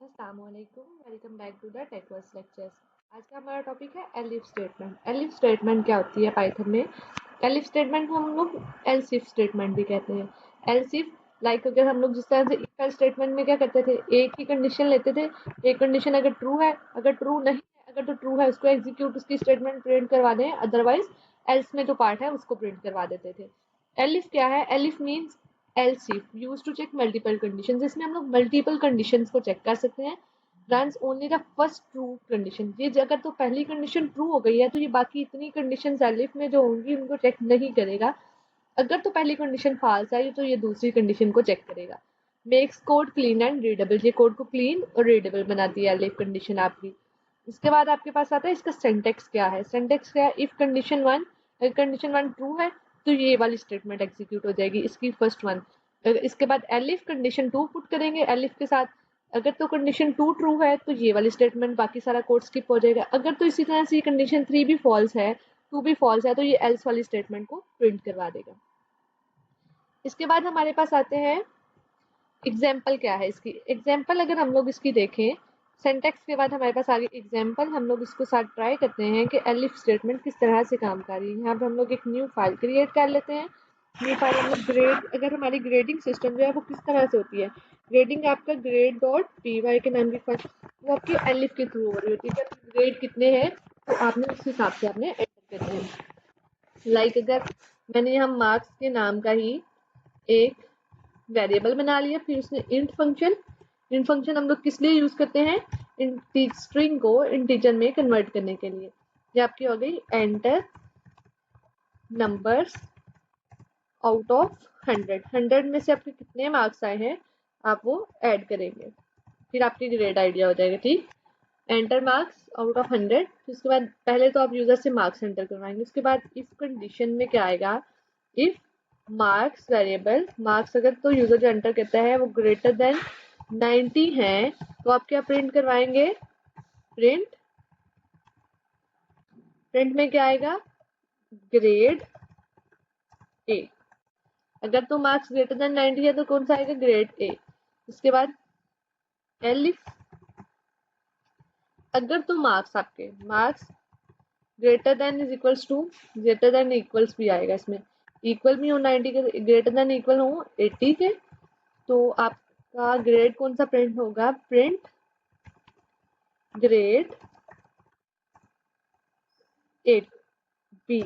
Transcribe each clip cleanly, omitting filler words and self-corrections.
अस्सलामुअलैकुम, welcome back to the Techverse lectures. आज का हमारा टॉपिक है एलिफ स्टेटमेंट। एलिफ स्टेटमेंट क्या होती है पाइथन में? एलिफ स्टेटमेंट को हम लोग एल्सिफ स्टेटमेंट भी कहते हैं। एल्सिफ लाइक अगर हम लोग जिस तरह से इफ एल्स स्टेटमेंट में क्या करते थे, एक ही कंडीशन लेते थे। एक कंडीशन अगर ट्रू है, अगर ट्रू नहीं है, अगर तो ट्रू है उसको एग्जीक्यूट उसकी स्टेटमेंट प्रिंट करवा दें, अदरवाइज एल्स में जो पार्ट है उसको प्रिंट करवा देते थे। एलिफ क्या है? Elif means else if used to check multiple conditions। इसमें हम लोग मल्टीपल कंडीशंस को चेक कर सकते हैं। runs only the first true condition। ये अगर तो पहली कंडीशन ट्रू हो गई है तो ये बाकी इतनी कंडीशन एलिफ में जो होंगी उनको चेक नहीं करेगा। अगर तो पहली कंडीशन फाल्स है तो ये दूसरी कंडीशन को चेक करेगा। Makes code clean and readable. ये कोड को क्लीन और रीडेबल बनाती है एलिफ कंडीशन आपकी। इसके बाद आपके पास आता है इसका सिंटैक्स क्या है। सिंटैक्स क्या है? इफ कंडीशन वन, अगर कंडीशन वन ट्रू है तो ये वाली स्टेटमेंट एग्जीक्यूट हो जाएगी, इसकी फर्स्ट वन। इसके बाद एलिफ कंडीशन टू पुट करेंगे एलिफ के साथ। अगर तो कंडीशन टू ट्रू है तो ये वाली स्टेटमेंट, बाकी सारा कोड स्किप हो जाएगा। अगर तो इसी तरह से कंडीशन थ्री भी फॉल्स है, टू भी फॉल्स है, तो ये एल्स वाली स्टेटमेंट को प्रिंट करवा देगा। इसके बाद हमारे पास आते हैं एग्जाम्पल क्या है इसकी। एग्जाम्पल अगर हम लोग इसकी देखें, सिंटैक्स के बाद हमारे पास आगे एग्जाम्पल, हम लोग इसको साथ ट्राई करते हैं कि एलिफ स्टेटमेंट किस तरह से काम कर रही है। यहाँ पर हम लोग एक न्यू फाइल क्रिएट कर लेते हैं। न्यू फाइल हम लोग ग्रेड, अगर हमारी ग्रेडिंग सिस्टम जो है वो किस तरह से होती है, ग्रेडिंग आपका ग्रेड डॉट पी वाई के नाम की फाइल वो आपकी एलिफ के थ्रू हो रही होती है। ग्रेड कितने हैं तो आपने उस हिसाब से आपने एंटर करना है। लाइक अगर मैंने यहाँ मार्क्स के नाम का ही एक वेरिएबल बना लिया, फिर उसमें इंट फंक्शन हम लोग किस लिए यूज करते हैं? स्ट्रिंग को इंटीजर में कन्वर्ट करने के लिए। ये आपकी हो गई एंटर नंबर्स आउट ऑफ 100 में से आपके कितने मार्क्स आए हैं आप वो ऐड करेंगे, फिर आपकी ग्रेड आइडिया हो जाएगा। ठीक, एंटर मार्क्स आउट ऑफ 100। उसके बाद पहले तो आप यूजर से मार्क्स एंटर करवाएंगे। उसके बाद इफ कंडीशन में क्या आएगा? इफ मार्क्स वेरिएबल, मार्क्स अगर तो यूजर जो एंटर करता है वो ग्रेटर देन 90 है तो आप क्या प्रिंट करवाएंगे? प्रिंट में क्या आएगा? ग्रेड ए। अगर तो मार्क्स ग्रेटर देन 90 है तो कौन सा आएगा? Grade A. इसके बाद एलिफ, अगर तो मार्क्स आपके marks greater than is equals to, greater than equals भी आएगा इसमें, इक्वल भी हो 90 के, ग्रेटर देन इक्वल हो 80 के, तो आपका ग्रेड कौन सा प्रिंट होगा? Print grade 8 B.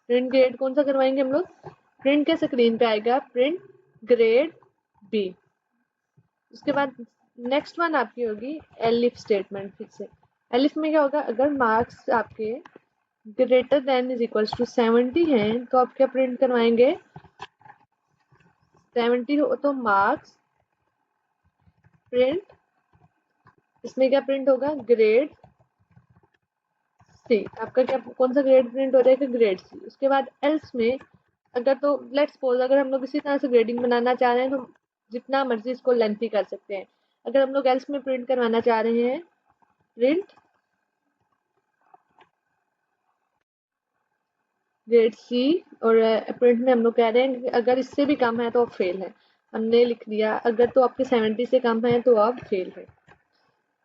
Print grade कौन सा करवाएंगे हम लोग? प्रिंट के स्क्रीन पे आएगा प्रिंट ग्रेड बी। उसके बाद नेक्स्ट वन आपकी होगी एलिफ स्टेटमेंट। फिर से एलिफ में क्या होगा? अगर मार्क्स आपके greater than is equals to 70 हैं तो आप क्या प्रिंट करवाएंगे? 70 हो तो मार्क्स प्रिंट, इसमें क्या प्रिंट होगा? Grade C. आपका क्या कौन सा ग्रेड प्रिंट हो जाएगा? Grade C. उसके बाद एल्स में अगर तो लेट्स सपोज अगर हम लोग इसी तरह से ग्रेडिंग बनाना चाह रहे हैं तो जितना मर्जी इसको लेंथी कर सकते हैं। अगर हम लोग एल्स में प्रिंट करवाना चाह रहे हैं प्रिंट ग्रेड सी, और प्रिंट में हम लोग कह रहे हैं कि अगर इससे भी कम है तो आप फेल है। हमने लिख दिया अगर तो आपके 70 से कम है तो आप फेल है।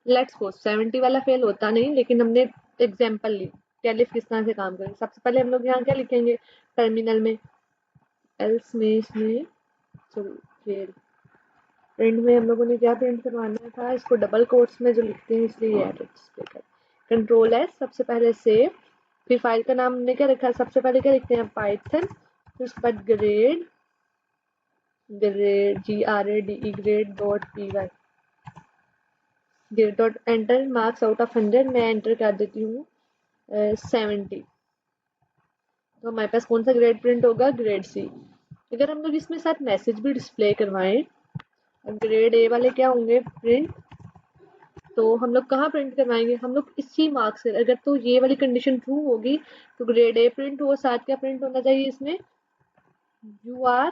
लेट्स सपोज 70 वाला फेल होता नहीं, लेकिन हमने एग्जाम्पल ली कि एलिफ किस तरह से काम करें। सबसे पहले हम लोग यहाँ क्या लिखेंगे टर्मिनल में? एल्स में इसमें फेल। प्रिंट में हम लोगों ने क्या प्रिंट करवाना था? इसको डबल कोट्स में जो लिखते हैं इसलिए कंट्रोल एस, सबसे पहले सेव, फिर फाइल का नाम हमने क्या रखा है? सबसे पहले क्या लिखते हैं? पाइथन, फिर उसके बाद grade, grade GRADE grade dot py, grade dot enter marks out of 100। मैं एंटर कर देती हूँ 70। तो हमारे पास कौन सा ग्रेड प्रिंट होगा? Grade C. अगर हम लोग इसमें साथ मैसेज भी डिस्प्ले करवाएं, ग्रेड ए वाले क्या होंगे? प्रिंट, तो हम लोग कहाँ प्रिंट करवाएंगे? हम लोग इसी मार्क्स से, अगर तो ये वाली कंडीशन ट्रू होगी तो ग्रेड ए प्रिंट हो, साथ क्या प्रिंट होना चाहिए इसमें? You are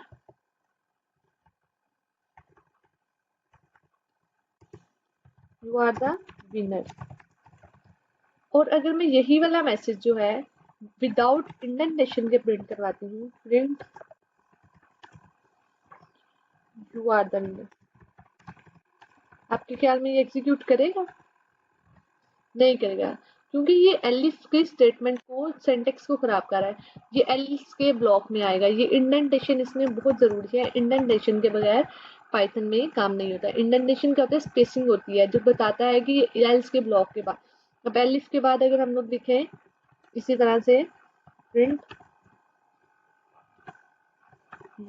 the winner. और अगर मैं यही वाला मैसेज जो है विदाउट इंडेंटेशन के प्रिंट करवाती हूँ, print you are the winner, आपके ख्याल में ये एग्जीक्यूट करेगा? नहीं करेगा, क्योंकि ये एलिफ के स्टेटमेंट को, सिंटेक्स को खराब कर रहा है। ये एलिफ के ब्लॉक में आएगा। ये इंडेंटेशन इसमें बहुत जरूरी है। इंडेंटेशन के बगैर पाइथन में काम नहीं होता। इंडेंटेशन क्या होता है? स्पेसिंग होती है जो बताता है कि एल्स के ब्लॉक के बाद। अब एलिफ के बाद अगर हम लोग देखें इसी तरह से print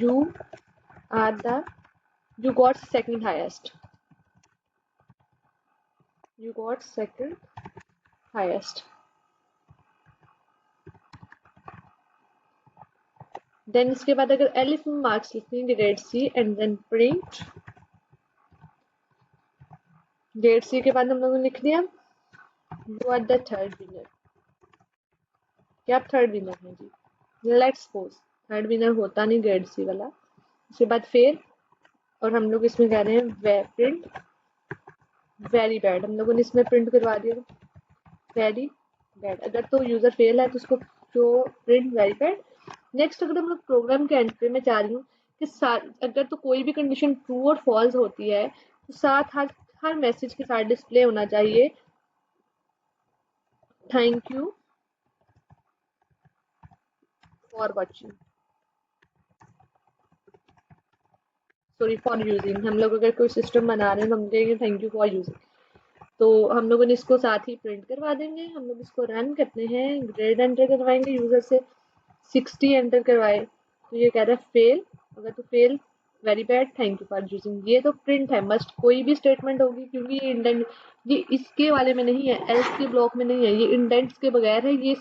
you are the you got second highest, you got second highest, then इसके बाद अगर एलिफ में मार्क्स लिखेंगे grade C and then print grade C के बाद हम लोगों ने लिख दिया you are the third winner. क्या आप थर्ड विनर हैं जी? लेट्स सपोज थर्ड विनर होता नहीं ग्रेड सी वाला। उसके बाद फेल, और हम लोग इसमें कह रहे हैं प्रिंट वेरी बैड। हम लोगों ने इसमें प्रिंट करवा दिया वेरी बैड। अगर तो यूजर फेल है तो उसको जो प्रिंट वेरी बैड। नेक्स्ट अगर हम लोग प्रोग्राम के एंड पे मैं चाह रही हूँ कि अगर तो कोई भी कंडीशन ट्रू और फॉल्स होती है तो साथ हर मैसेज के साथ डिस्प्ले होना चाहिए thank you for watching, sorry for using. हम लोग अगर कोई सिस्टम बना रहे हैं तो हम कहेंगे थैंक यू फॉर यूजिंग, तो हम लोगों ने इसको साथ ही प्रिंट करवा देंगे। हम लोग इसको रन करते हैं, ग्रेड एंटर करवाएंगे, यूजर से 60 एंटर करवाए तो ये कह रहा है फेल। अगर तो fail very bad thank you for using. ये तो प्रिंट है, मस्ट कोई भी स्टेटमेंट होगी, क्योंकि ये इंडेंट ये इसके वाले में नहीं है, एल्स के ब्लॉक में नहीं है, ये इंडेंट्स के बगैर है, ये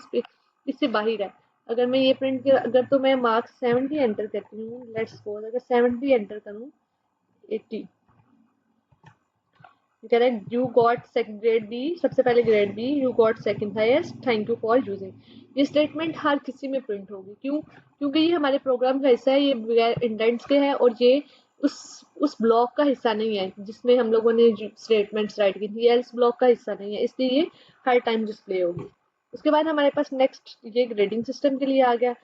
इससे बाहर है। अगर मैं ये प्रिंट कर, अगर तो मैं मार्क्स 70 एंटर करती हूँ, लेट्स सपोज अगर 70 एंटर करूँ 80, कह रहा है you got second grade B, सबसे पहले grade B, you got second highest thank you for using. ये स्टेटमेंट हर किसी में प्रिंट होगी। क्यों? क्योंकि ये हमारे प्रोग्राम का हिस्सा है, ये बगैर इंडेंट्स के है, और ये उस ब्लॉक का हिस्सा नहीं है जिसमें हम लोगों ने स्टेटमेंट्स राइट की थी। एल्स ब्लॉक का हिस्सा नहीं है, इसलिए ये हर टाइम डिस्प्ले होगी। उसके बाद हमारे पास नेक्स्ट ये ग्रेडिंग सिस्टम के लिए आ गया।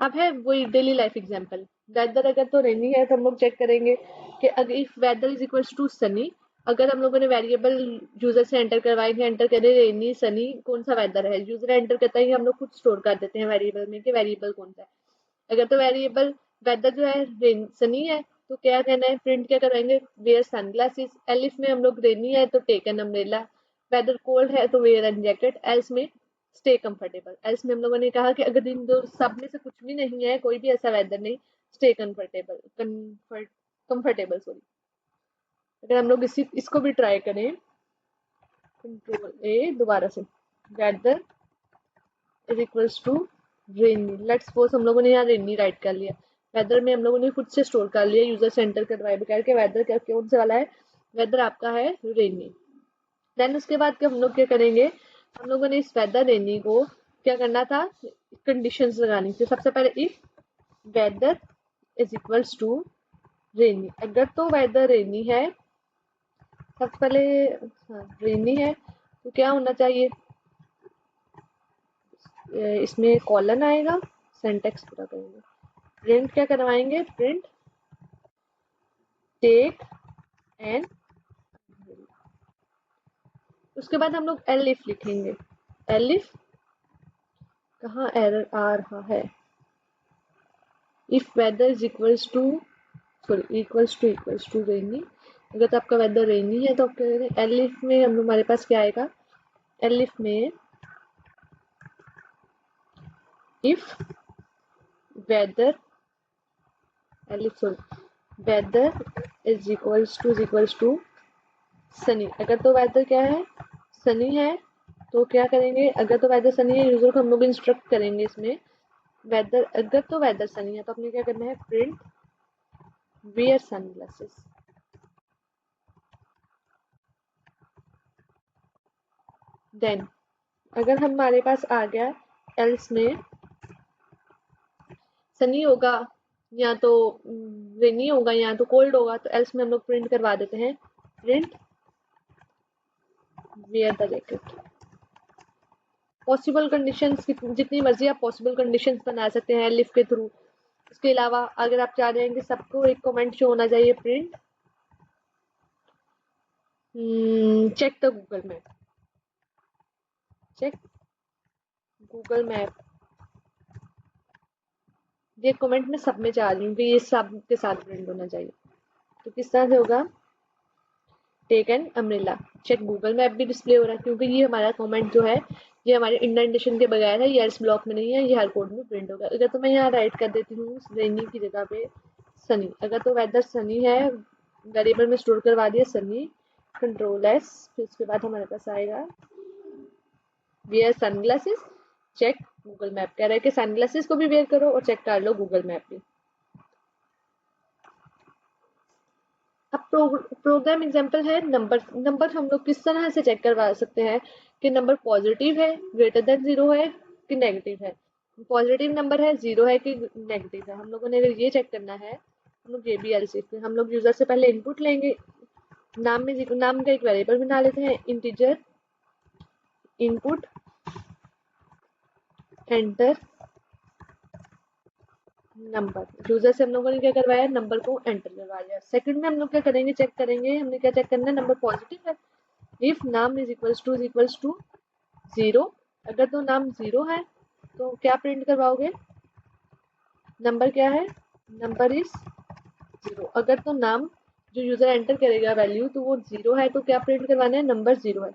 अब है वही डेली लाइफ एग्जांपल। वेदर अगर तो रेनी है तो हम लोग चेक करेंगे कि अगर if weather is equals to sunny, अगर हम लोगों ने वेरिएबल यूजर से एंटर करवाएंगे, एंटर करें रेनी सनी कौन सा वेदर है, यूजर एंटर करता है, हम लोग खुद स्टोर कर देते हैं वेरिएबल में कि वेरिएबल कौन सा है। अगर तो वेरिएबल वेदर जो है सनी है तो क्या कहना है, प्रिंट क्या करवाएंगे वेयर सनग्लासेस। एलिफ में हम लोग रेनी है तो take an umbrella, weather cold है तो वेयर एन जैकेट, एल्स में स्टे कंफर्टेबल। एल्स में हम लोगों ने कहा कि अगर इन दो सब में से कुछ भी नहीं है, कोई भी ऐसा वेदर नहीं, स्टे कंफर्टेबल सॉरी। अगर हम लोग इसको भी ट्राई करें, कंट्रोल ए दोबारा से, weather is equals to rainy. Let's suppose हम लोगों ने यहाँ रेनी राइट कर लिया, वेदर में हम लोगों ने खुद से स्टोर कर लिया यूजर से एंटर करवाए बगैर के वेदर क्या कौन से वाला है, वेदर आपका है रेनी। देन उसके बाद हम लोग क्या करेंगे, हम लोगों ने इस वेदर रेनी को क्या करना था, कंडीशंस लगानी थी। सबसे पहले if weather is equals to rainy, अगर तो वेदर रेनी है, सबसे पहले रेनी है तो क्या होना चाहिए, इसमें कॉलन आएगा, सिंटेक्स पूरा करेंगे, प्रिंट क्या करवाएंगे, प्रिंट टेक एंड। उसके बाद हम लोग एलिफ लिखेंगे। एलिफ कहाँ एरर आ रहा है, if weather is equals to sorry equals to rainy, अगर तो आपका वेदर रेनी है तो आप क्या करें, एलिफ में हम हमारे पास क्या आएगा, एलिफ में if weather elif sorry weather is equals to sunny, अगर तो वेदर क्या है सनी है तो क्या करेंगे, अगर तो वेदर सनी है यूजर को हम लोग इंस्ट्रक्ट करेंगे इसमें वेदर, अगर तो वेदर सनी है तो अपने क्या करना है, प्रिंट वियर सनग्लासेस। देन अगर हमारे पास आ गया एल्स में सनी होगा या तो रेनी होगा या तो कोल्ड होगा, तो एल्स में हम लोग प्रिंट करवा देते हैं print wear the jacket. Possible conditions जितनी मर्जी आप पॉसिबल कंडीशंस बना सकते हैं एलिफ के थ्रू। इसके अलावा अगर आप चाह रहे हैं कि सबको एक कमेंट शो होना चाहिए, print check the Google map, check Google map. ये कमेंट में सब में चाह रही हूँ कि ये सब के साथ प्रिंट होना चाहिए। तो किस तरह से होगा, take an umbrella, check Google map भी डिस्प्ले हो रहा है क्योंकि ये हमारा कमेंट जो है ये हमारे इंडेंटेशन के बगैर है, ये एल्स ब्लॉक में नहीं है, ये हर कोड में प्रिंट होगा। अगर तो मैं यहाँ राइट कर देती हूँ रेनी की जगह पे सनी, अगर तो वेदर सनी है, वेरिएबल में स्टोर करवा दिया सनी, कंट्रोल एस, फिर उसके बाद हमारे पास आएगा wear sunglasses, check Google map. कह रहा है कि सनग्लासेस को भी वेयर करो और चेक कर लो गूगल मैप भी। अब प्रोग्राम एग्जांपल है नंबर। नंबर हम लोग किस तरह से चेक करवा सकते हैं कि नंबर पॉजिटिव है, ग्रेटर देन 0 है कि नेगेटिव है। पॉजिटिव नंबर है, 0 है कि नेगेटिव है। हम लोगों ने अगर ये चेक करना है, हम लोग ये भी एलसीफ में हम लोग यूजर से पहले इनपुट लेंगे, नाम का एक वेरिएबल बना लेते हैं, integer input enter number. User से हम लोगों ने क्या करवाया, नंबर को एंटर करवा दिया। सेकंड में हम लोग क्या करेंगे, चेक करेंगे, हमने क्या चेक करना है, नंबर पॉजिटिव है, इफ नाम इज इक्वल्स टू 0। अगर तो नाम 0 है तो क्या प्रिंट करवाओगे, नंबर क्या है, नंबर इज 0। अगर तो नाम जो यूजर एंटर करेगा वैल्यू तो वो 0 है तो क्या प्रिंट करवाना है, नंबर 0 है।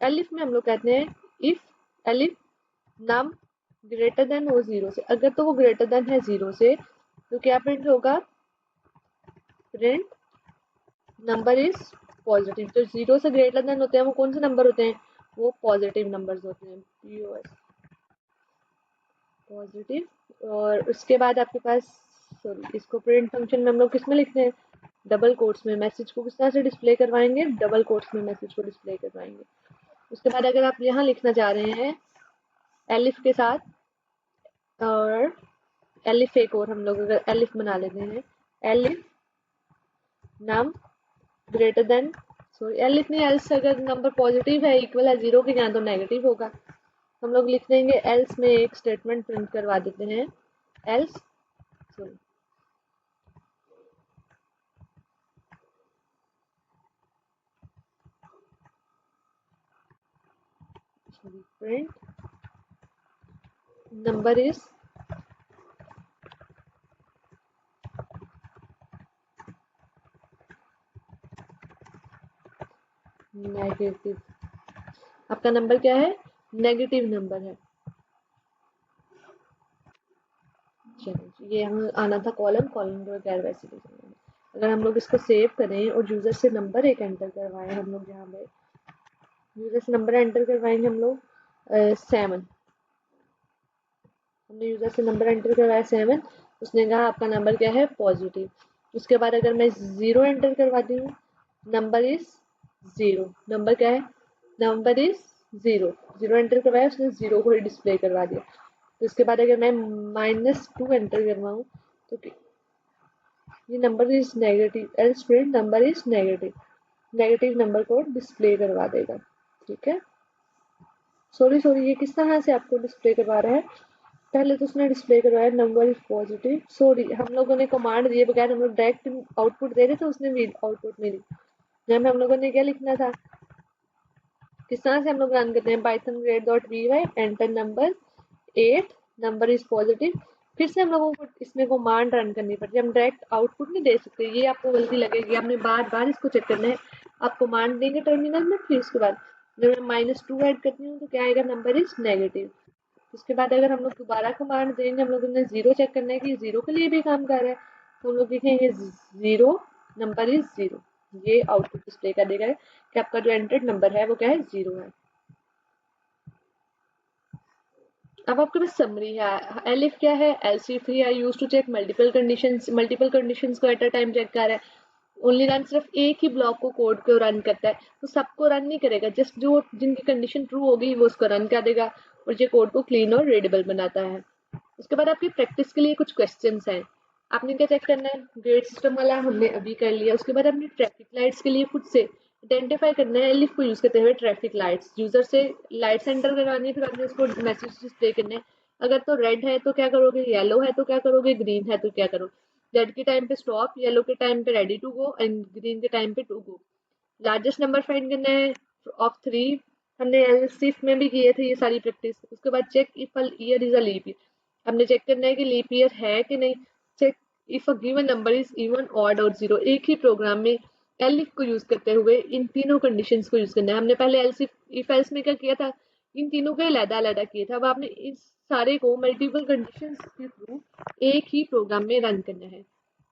एलिफ में हम लोग कहते हैं इफ एलिफ नाम ग्रेटर देन हो 0 से, अगर तो वो ग्रेटर देन है 0 से तो क्या प्रिंट होगा, प्रिंट नंबर इज पॉजिटिव। जो 0 से ग्रेटर देन होते हैं वो कौन से नंबर होते हैं, वो पॉजिटिव नंबर्स होते हैं, पीओएस पॉजिटिव। और उसके बाद आपके पास, सॉरी, इसको प्रिंट फंक्शन में हम लोग किस में लिखते हैं, डबल कोट्स में। मैसेज को किस तरह से डिस्प्ले करवाएंगे, डबल कोट्स में मैसेज को डिस्प्ले करवाएंगे। उसके बाद अगर आप यहाँ लिखना चाह रहे हैं एलिफ के साथ, और एलिफ एक और हम लोग अगर एलिफ बना लेते हैं, एलिफ नाम ग्रेटर देन, सॉरी एलिफ नहीं, एल्स अगर नंबर पॉजिटिव है, इक्वल है 0 के, यहाँ तो नेगेटिव होगा। हम लोग लिख देंगे एल्स में एक स्टेटमेंट प्रिंट करवा देते हैं, else sorry print number is negative. आपका नंबर क्या है, नेगेटिव नंबर है। चलो ये हमें आना था कॉलम, कॉलम को गैर वैसे अगर हम लोग इसको सेव करें और यूजर से नंबर एक एंटर करवाएं, हम लोग यहाँ पे यूजर से नंबर एंटर करवाएंगे हम लोग 7, हमने यूजर से नंबर एंटर करवाया 7, उसने कहा आपका नंबर क्या है, पॉजिटिव। उसके बाद अगर मैं 0 एंटर करवाती हूँ, नंबर इज 0, नंबर क्या है, नंबर इज 0, 0 एंटर करवाया, उसने 0 को ही डिस्प्ले करवा दिया। तो इसके बाद अगर मैं -2 एंटर करवाऊँ तो ये number is negative, else print number is negative, negative number को डिस्प्ले करवा देगा। ठीक है, सॉरी ये किस तरह से आपको डिस्प्ले करवा रहा है, पहले तो उसने डिस्प्ले करवाया नंबर इज पॉजिटिव, सॉरी हम लोगों ने कमांड दिए बगैर हम लोग डायरेक्ट आउटपुट दे रहे थे, उसने आउटपुट में दी। यहाँ में हम लोगों ने क्या लिखना था, किस तरह से हम लोग रन करते हैं, Python grade dot V Y enter number 8, number is positive. फिर से हम लोगों को इसमें कमांड रन करनी पड़ती है, हम डायरेक्ट आउटपुट नहीं दे सकते, ये आपको गलती लगेगी, आपने बार बार इसको चेक करना है। आप कमांड देंगे टर्मिनल में, फिर उसके बाद जब मैं -2 ऐड करती हूँ तो क्या आएगा, नंबर इज नेगेटिव। उसके बाद अगर हम लोग दोबारा कमांड देंगे, हम लोगों ने 0 चेक करना है कि 0 के लिए भी काम कर रहा है, तो हम लोग लिखेंगे 0, नंबर इज 0, ये आउटपुट डिस्प्ले कर देगा कि आपका जो एंटर्ड नंबर है वो क्या है, 0 है। अब आपके पास समरी है, एलिफ क्या है, एलसीफ है, use to check multiple conditions को एट अ टाइम चेक कर रहा है। ओनली रन सिर्फ एक ही ब्लॉक को कोड को रन करता है, तो सबको रन नहीं करेगा, जस्ट जो जिनकी कंडीशन ट्रू होगी वो उसको रन कर देगा और ये कोड को क्लीन और रीडेबल बनाता है। उसके बाद आपकी प्रैक्टिस के लिए कुछ क्वेश्चंस हैं, आपने क्या चेक करना है, ग्रेड सिस्टम वाला हमने अभी कर लिया। उसके बाद आपने ट्रैफिक लाइट्स के लिए खुद से आइडेंटिफाई करना है एलिफ को यूज करते हुए ट्रैफिक लाइट्स, यूजर से लाइट्स एंटर करवानी है, फिर आपने उसको मैसेज डिस्प्ले करने हैं। अगर तो रेड है तो क्या करोगे, येलो है तो क्या करोगे, ग्रीन है तो क्या करोगे। रेड के टाइम पे स्टॉप, येलो के टाइम पे ready to go and green के टाइम पे to go. Largest number find करना है ऑफ 3, हमने एलसीफ में भी किए थे ये सारी प्रैक्टिस। उसके बाद check if a year is a leap year, हमने चेक करना है कि लीप ईयर है कि नहीं। Check if a given number is even odd और जीरो। एक ही प्रोग्राम में एलिफ को यूज करते हुए इन तीनों कंडीशंस को यूज करना है। हमने पहले एल्स इफ एल्स में क्या किया था, इन तीनों को अलग अलग किया था। अब आपने इस सारे को मल्टीपल कंडीशंस के थ्रू एक ही प्रोग्राम में रन करना है।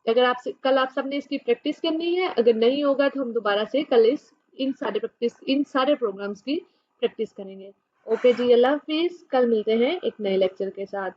अगर आप कल आप सबने इसकी प्रैक्टिस करनी है, अगर नहीं होगा तो हम दोबारा से कल इन सारे प्रोग्राम्स की प्रैक्टिस करेंगे। ओके जी, अल्लाह हाफिज। कल मिलते हैं एक नए लेक्चर के साथ।